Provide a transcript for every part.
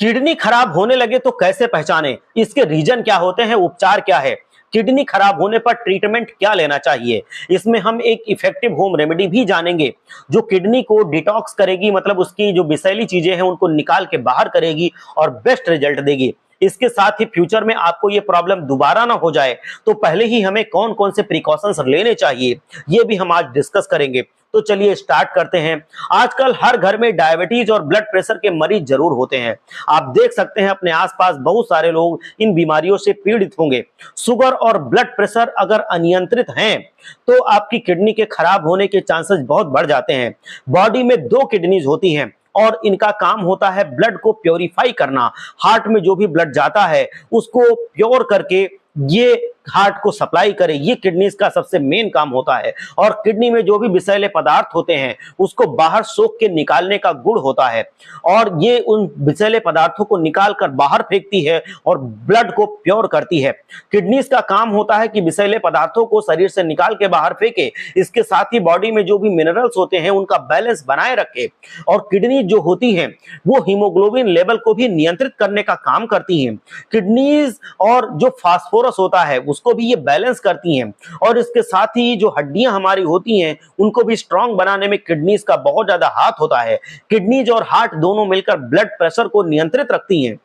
Kidney खराब होने लगे तो कैसे पहचाने, इसके रीजन क्या होते हैं, उपचार क्या है, किडनी खराब होने पर ट्रीटमेंट क्या लेना चाहिए। इसमें हम एक इफेक्टिव होम रेमेडी भी जानेंगे जो किडनी को डिटॉक्स करेगी, मतलब उसकी जो विषैली चीजें हैं उनको निकाल के बाहर करेगी और बेस्ट रिजल्ट देगी। इसके साथ ही फ्यूचर में आपको ये प्रॉब्लम दोबारा ना हो जाए तो पहले ही हमें कौन कौन से प्रिकॉशंस लेने चाहिए, ये भी हम आज डिस्कस करेंगे। तो चलिए स्टार्ट करते हैं। आजकल हर घर में डायबिटीज और ब्लड प्रेशर के मरीज जरूर होते हैं। आप देख सकते हैं अपने आसपास बहुत सारे लोग इन बीमारियों से पीड़ित होंगे। शुगर और ब्लड प्रेशर अगर अनियंत्रित हैं तो आपकी किडनी के खराब होने के चांसेस बहुत बढ़ जाते हैं। बॉडी में दो किडनीज होती हैं और इनका काम होता है ब्लड को प्योरीफाई करना। हार्ट में जो भी ब्लड जाता है उसको प्योर करके ये हार्ट को सप्लाई करे, ये किडनीज का सबसे मेन काम होता है। और किडनी में जो भी विषैले पदार्थ होते हैं उसको बाहर सोख के निकालने का गुण होता है और ये उन विषैले पदार्थों को निकाल कर बाहर फेंकती है और ब्लड को प्योर करती है। किडनीज का काम होता है कि विषैले पदार्थों को शरीर से निकाल के बाहर फेंके, इसके साथ ही बॉडी में जो भी मिनरल्स होते हैं उनका बैलेंस बनाए रखे। और किडनी जो होती है वो हीमोग्लोबिन लेवल को भी नियंत्रित करने का काम करती है। किडनीज और जो फास्फोरस होता है उसको भी ये बैलेंस करती हैं और इसके साथ ही जो हड्डियां हमारी होती हैं उनको भी स्ट्रांग बनाने में किडनीज का बहुत ज्यादा हाथ होता है। किडनीज और हार्ट दोनों मिलकर ब्लड प्रेशर को नियंत्रित रखती हैं।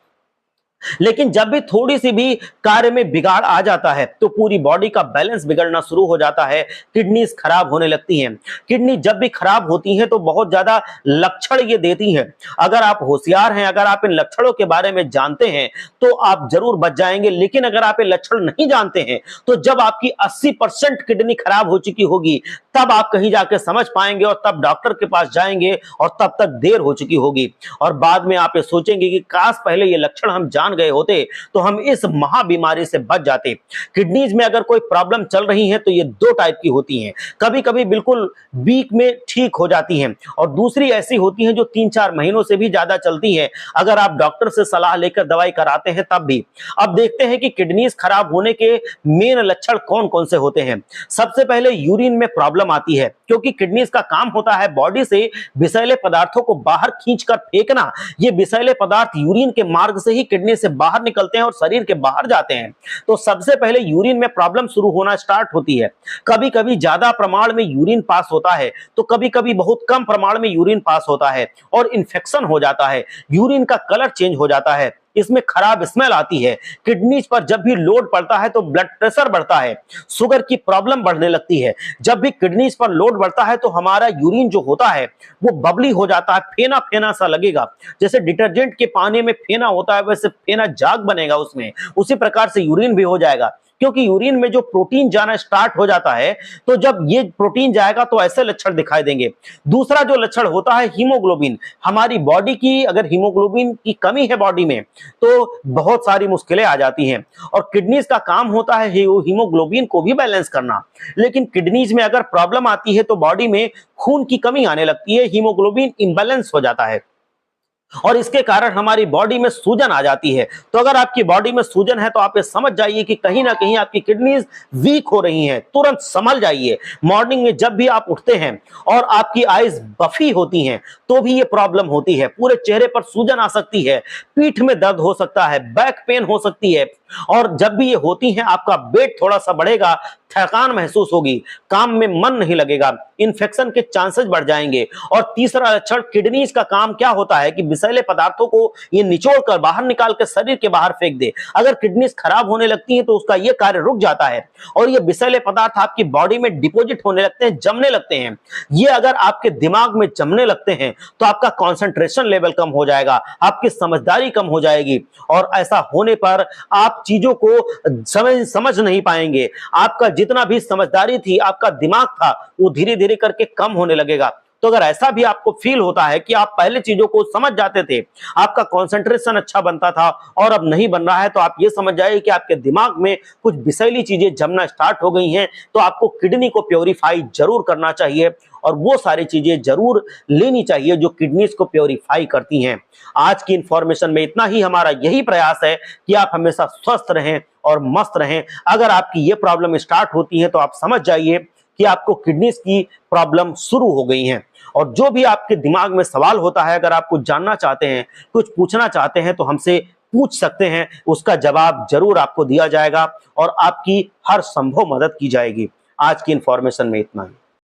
लेकिन जब भी थोड़ी सी भी कार्य में बिगाड़ आ जाता है तो पूरी बॉडी का बैलेंस बिगड़ना शुरू हो जाता है, किडनीज खराब होने लगती हैं। किडनी जब भी खराब होती हैं तो बहुत ज्यादा लक्षण ये देती हैं। अगर आप होशियार हैं, अगर आप इन लक्षणों के बारे में जानते हैं तो आप जरूर बच जाएंगे। लेकिन अगर आप ये लक्षण नहीं जानते हैं तो जब आपकी 80% किडनी खराब हो चुकी होगी तब आप कहीं जाके समझ पाएंगे और तब डॉक्टर के पास जाएंगे और तब तक देर हो चुकी होगी। और बाद में आप ये सोचेंगे कि काश पहले ये लक्षण हम जान गए होते तो हम इस महा बीमारी से बच जाते। किडनीज में अगर कोई प्रॉब्लम चल रही है तो ये दो टाइप की होती हैं। कभी कभी बिल्कुल वीक में ठीक हो जाती हैं और दूसरी ऐसी होती हैं जो 3-4 महीनों से भी ज्यादा चलती हैं, अगर आप डॉक्टर से सलाह लेकर दवाई कराते हैं तब भी। अब देखते हैं कि किडनीज खराब होने के मेन लक्षण कौन कौन से होते हैं। सबसे पहले यूरिन में प्रॉब्लम आती है, क्योंकि किडनीज का काम होता है बॉडी से विषैले पदार्थों को बाहर खींचकर फेंकना। ये विषैले पदार्थ यूरिन के मार्ग से ही किडनी से बाहर निकलते हैं और शरीर के बाहर जाते हैं। तो सबसे पहले यूरिन में प्रॉब्लम शुरू होना स्टार्ट होती है। कभी कभी ज्यादा प्रमाण में यूरिन पास होता है तो कभी कभी बहुत कम प्रमाण में यूरिन पास होता है और इन्फेक्शन हो जाता है। यूरिन का कलर चेंज हो जाता है, इसमें खराब स्मेल आती है। किडनीज पर जब भी लोड पड़ता है तो ब्लड प्रेशर बढ़ता है, शुगर की प्रॉब्लम बढ़ने लगती है। जब भी किडनीज पर लोड बढ़ता है तो हमारा यूरिन जो होता है वो बबली हो जाता है, फेना फेना सा लगेगा। जैसे डिटर्जेंट के पानी में फेना होता है वैसे फेना जाग बनेगा उसमें, उसी प्रकार से यूरिन भी हो जाएगा। क्योंकि यूरिन में जो प्रोटीन जाना स्टार्ट हो जाता है तो जब ये प्रोटीन जाएगा तो ऐसे लक्षण दिखाई देंगे। दूसरा जो लक्षण होता है हीमोग्लोबिन, हमारी बॉडी की अगर हीमोग्लोबिन की कमी है बॉडी में तो बहुत सारी मुश्किलें आ जाती हैं। और किडनीज का काम होता है हीमोग्लोबिन को भी बैलेंस करना। लेकिन किडनीज में अगर प्रॉब्लम आती है तो बॉडी में खून की कमी आने लगती है, हीमोग्लोबिन इंबैलेंस हो जाता है और इसके कारण हमारी बॉडी में सूजन आ जाती है। तो अगर आपकी बॉडी में सूजन है तो आप ये समझ जाइए कि कहीं ना कहीं आपकी किडनीज वीक हो रही हैं। तुरंत संभल जाइए। मॉर्निंग में जब भी आप उठते हैं और आपकी आईज बफी होती हैं तो भी ये प्रॉब्लम होती है। पूरे चेहरे पर सूजन आ सकती है, पीठ में दर्द हो सकता है, बैक पेन हो सकती है और जब भी ये होती हैं आपका वेट थोड़ा सा बढ़ेगा, थकान महसूस होगी, काम में मन नहीं लगेगा, इन्फेक्शन के चांसेस बढ़ जाएंगे। और तीसरा लक्षण, किडनीज का काम क्या होता है कि विषैले पदार्थों को ये निचोड़ कर बाहर निकाल कर शरीर के बाहर फेंक दे। अगर किडनीज खराब होने लगती हैं तो उसका ये कार्य रुक जाता है और ये विषैले पदार्थ आपकी बॉडी में डिपॉजिट होने लगते हैं, जमने लगते हैं। ये अगर आपके दिमाग में जमने लगते हैं तो आपका कॉन्सेंट्रेशन लेवल कम हो जाएगा, आपकी समझदारी कम हो जाएगी और ऐसा होने पर आप चीजों को समझ नहीं पाएंगे। आपका जितना भी समझदारी थी, आपका दिमाग था, वो धीरे धीरे करके कम होने लगेगा। तो अगर ऐसा भी आपको फील होता है कि आप पहले चीजों को समझ जाते थे, आपका कंसंट्रेशन अच्छा बनता था और अब नहीं बन रहा है, तो आप ये समझ जाइए कि आपके दिमाग में कुछ विषैली चीजें जमना स्टार्ट हो गई हैं। तो आपको किडनी को प्योरीफाई जरूर करना चाहिए और वो सारी चीजें जरूर लेनी चाहिए जो किडनीज को प्योरीफाई करती हैं। आज की इंफॉर्मेशन में इतना ही। हमारा यही प्रयास है कि आप हमेशा स्वस्थ रहें और मस्त रहें। अगर आपकी ये प्रॉब्लम स्टार्ट होती है तो आप समझ जाइए कि आपको किडनीज की प्रॉब्लम शुरू हो गई है। और जो भी आपके दिमाग में सवाल होता है, अगर आप कुछ जानना चाहते हैं, कुछ पूछना चाहते हैं, तो हमसे पूछ सकते हैं, उसका जवाब जरूर आपको दिया जाएगा और आपकी हर संभव मदद की जाएगी। आज की इंफॉर्मेशन में इतना ही।